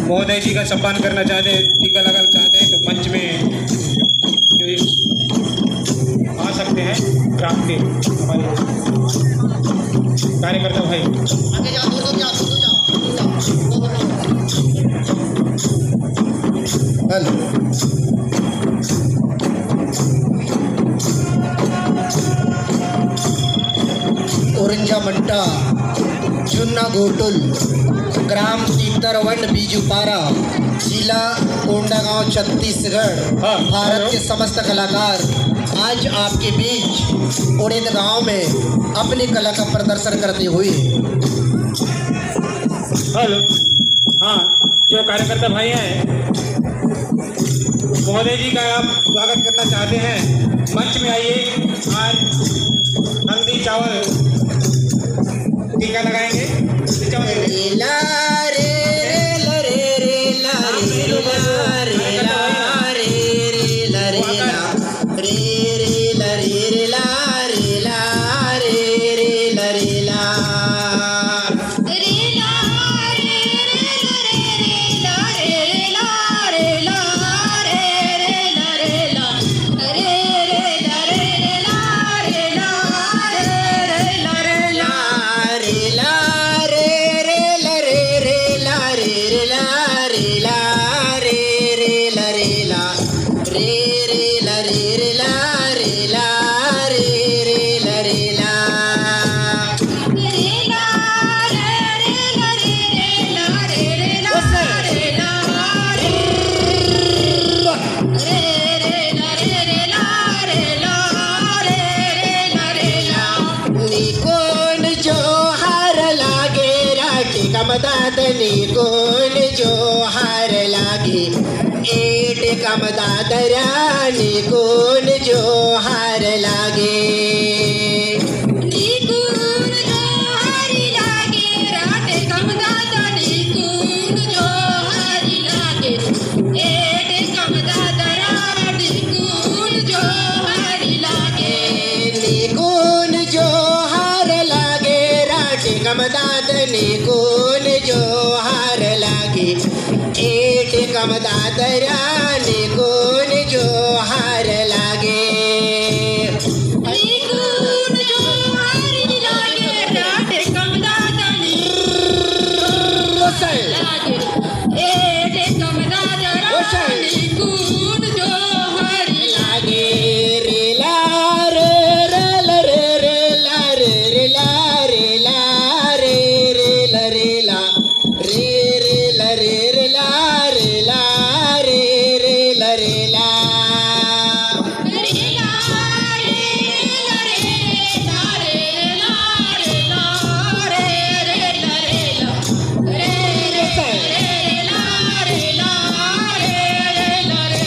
महोदय जी का सम्मान करना चाहते हैं, टीका लगाना चाहते हैं तो मंच में आ सकते हैं। ग्राम के हमारे कार्यकर्ता भाई आगे जाओ, दूर जाओ, दूर जाओ। हेलो, ओरंजा मंटा, चुन्ना गोटुल, ग्राम तीतरवन बीजूपारा, जिला कोंडागांव, छत्तीसगढ़। भारत के समस्त कलाकार आज आपके बीच उड़ेद गांव में अपनी कला का प्रदर्शन करते हुए। हेलो, हाँ, जो कार्यकर्ता भाई हैं महोदय जी का आप स्वागत करना चाहते हैं, मंच में आइए। आज हल्दी चावल टीका लगाएंगे। दादनी कोन जो हार लागे, एट कम दादरानी कोन जो हार लागे। दादनी कोन जो हार लागे, एट कम दादरानी कोन जो हार लागे।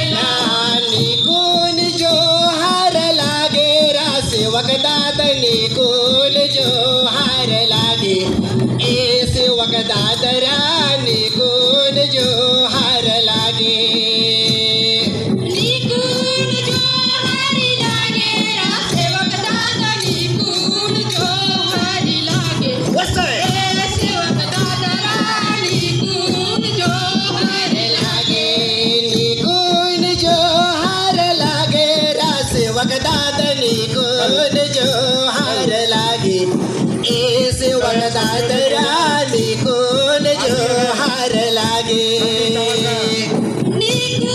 दादनी कोन जो हार लागे, ऐसे वक दादरानी कोन जो हार लागे। दादनी कोन जो हार लागे, ऐसे वक दादरानी कोन जो हार लागे।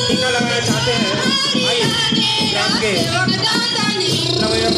टीका लगाना चाहते हैं, आइए ग्राम के नवयुवक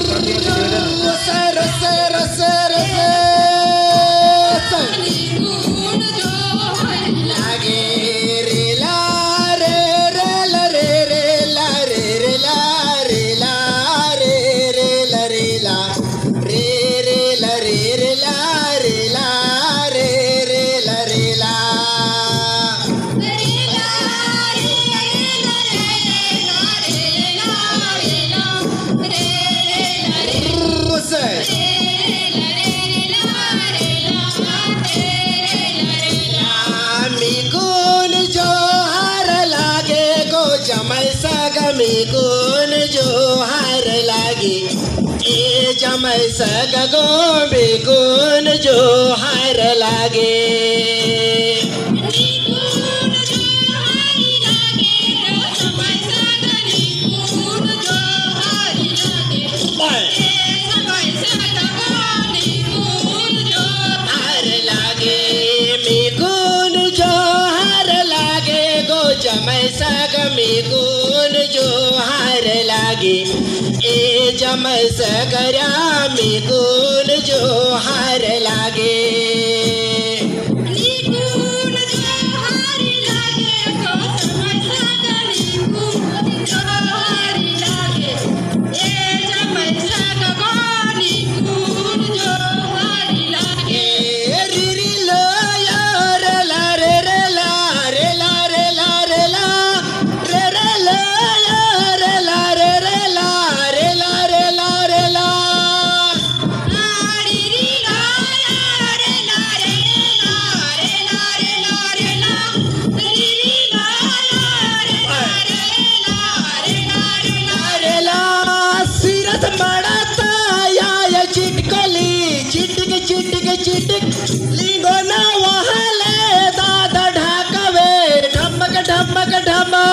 जमै कोन जो हार लागे, ए जमै सगो बे कोन जो हार लागे। सगमी गुण जो हार लागे ए जमय सगरामी गुण जो हार लागे चिटिक लिंगो ना वहले दादा ढाकवे ढमक ढमक ढमक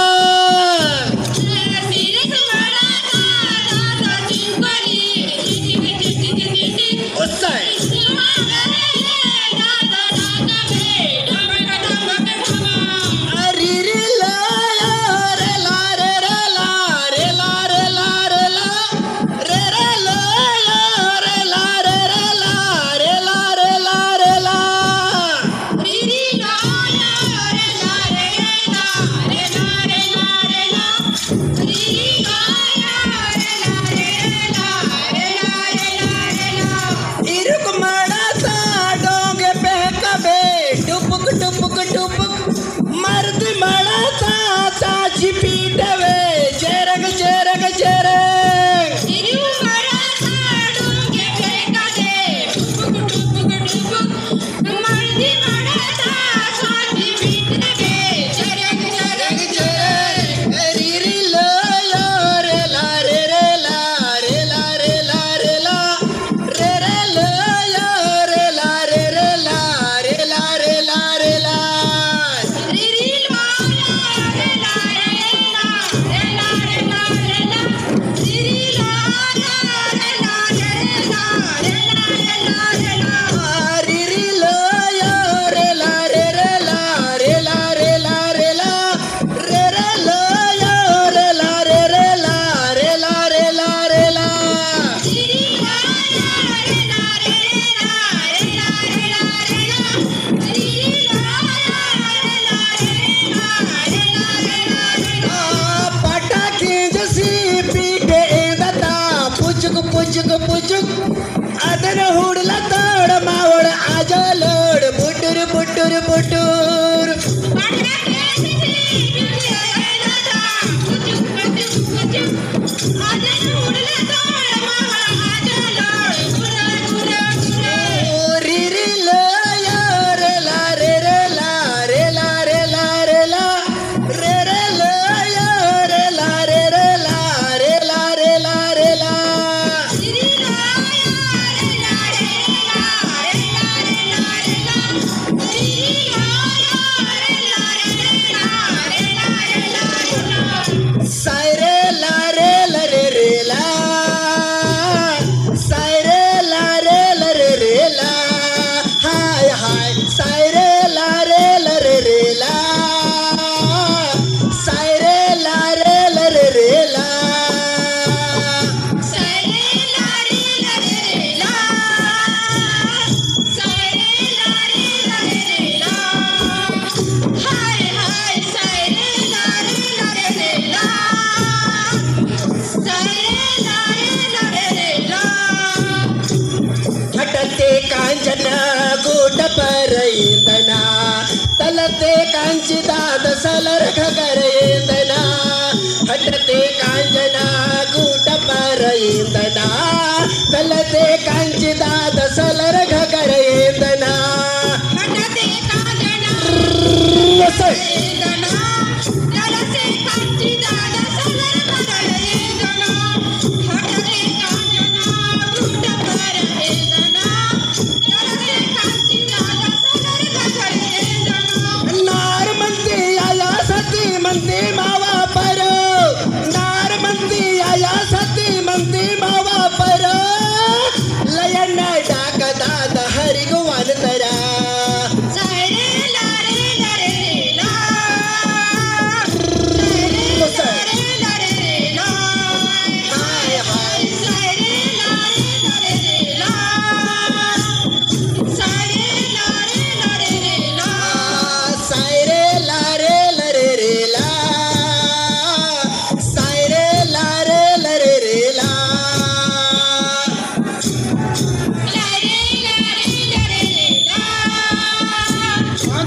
अदन हुडला तड मावळ आजलोड बुटुर बुटुर बुटुर परईंदना तलते कांची दाद सलर खगरेंदना हटते कांजना गुट परईंदना तलते कांची दाद सलर खगरेंदना हटते कांजना तलते कांची दाद सलर खगरेंदना हटते कांजना गुट परईंदना मंदी मावा पर नार मंदी आया सती मंदी मावा पर लयन डाक दाद हरि गुवन तरा सारे लारे लारे ला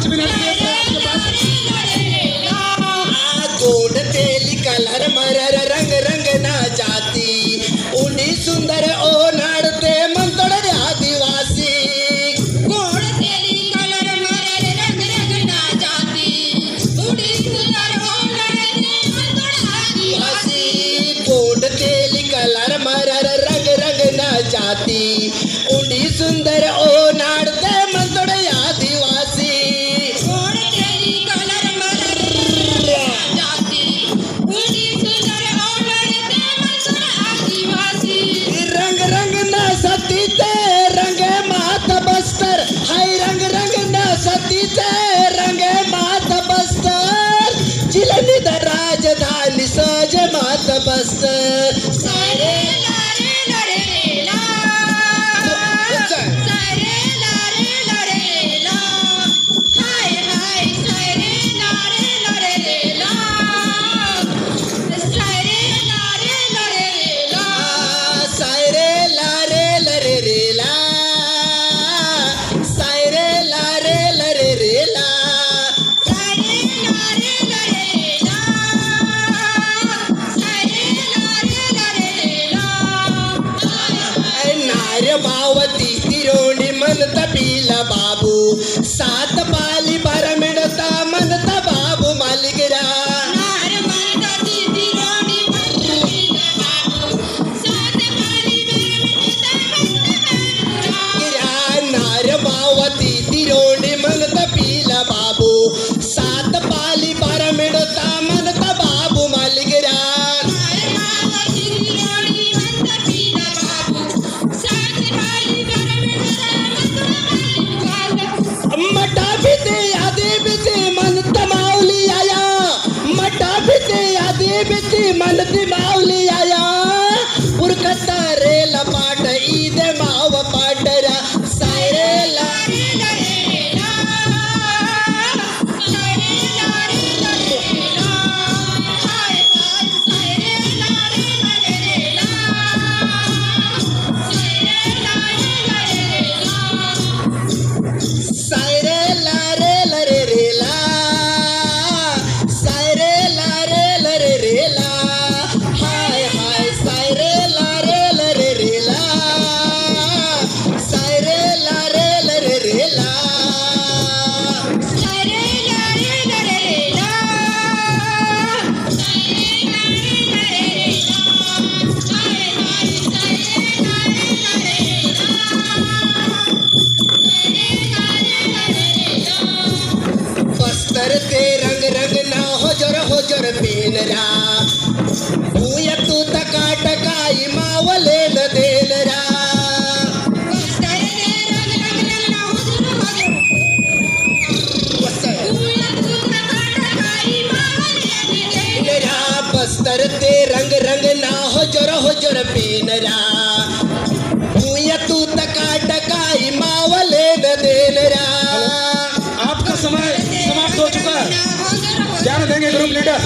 मिनट के लिए आपके पास गोड तेली कलर मरर रंग रंग ना जाती उडी सुंदर ओ नाडते मंतोड आदिवासी गोड तेली कलर मरर रंग रंग ना जाती उडी सुंदर ओ नाडते मंतोड आदिवासी गोड तेली कलर मरर रंग रंग ना जाती उडी सुंदर ओ नाडते मंतोड आदिवासी गोड तेली कलर मरर जाती उडी सुंदर ओ नाडते मंतोड आदिवासी रंग रंग ना सती ते रंग मात बस्तर हाय रंग रंग ना सती ते रंग मात बस्तर जिलनी द राजधानी सज मात बस्तर सारे लारे लरे ला सारे लारे लरे ला हाय हाय सारे लारे लरे ला सारे लारे लरे ला सायरे लारे लरे रे ला सायरे लारे लरे रे ला सारे लारे लरे ला सारे लारे लरे ला नार मावती तिरोणी म्हणता पिला बाबू सात पाली बार मिळता म्हणता बाबू मालिकरा नार मनता दीदी रोणी मनता बाबू सात पाली बेरमिता मनता गिरा नार मावती तिरोणी म्हणता पिला बाबू सात पाली बार मिळता म्हणता बाबू मालिकरा नार मावती रोणी मनता पीला बाबू सात पाली बेरमिता मनता बाबू मटा भीते आधी भीते म्हणता माऊली आया मटा भीते आधी भीते म्हणती माऊली आया उरकता रे लपाट ईद माव पाटरा सायरे ला लारे लरे ला सारे लारे लरे ला हाय हाय सारे लारे लरे ला सारे लारे लरे ला सायरे ला रे लरे रे ला सायरे ला रे लरे रे ला हाय हाय सायरे ला रे लरे रे ला सायरे ला रे लरे रे ला सारे लारे लरे ला सारे लारे लरे ला हाय हाय सारे लारे लरे ला सारे लारे लरे ला बस्तर ते रंग रंग ना हो जोर पेनरा भूया तू तका टकाई मावले न देनरा बस्तर ते रंग रंग ना हुजूर हुजूर पेनरा बस्तर ते रंग रंग ना हो जोर पेनरा भूया तू तका टकाई मावले न देनरा आपका समय समाप्त हो चुका है। ध्यान देंगे ग्रुप लीडर।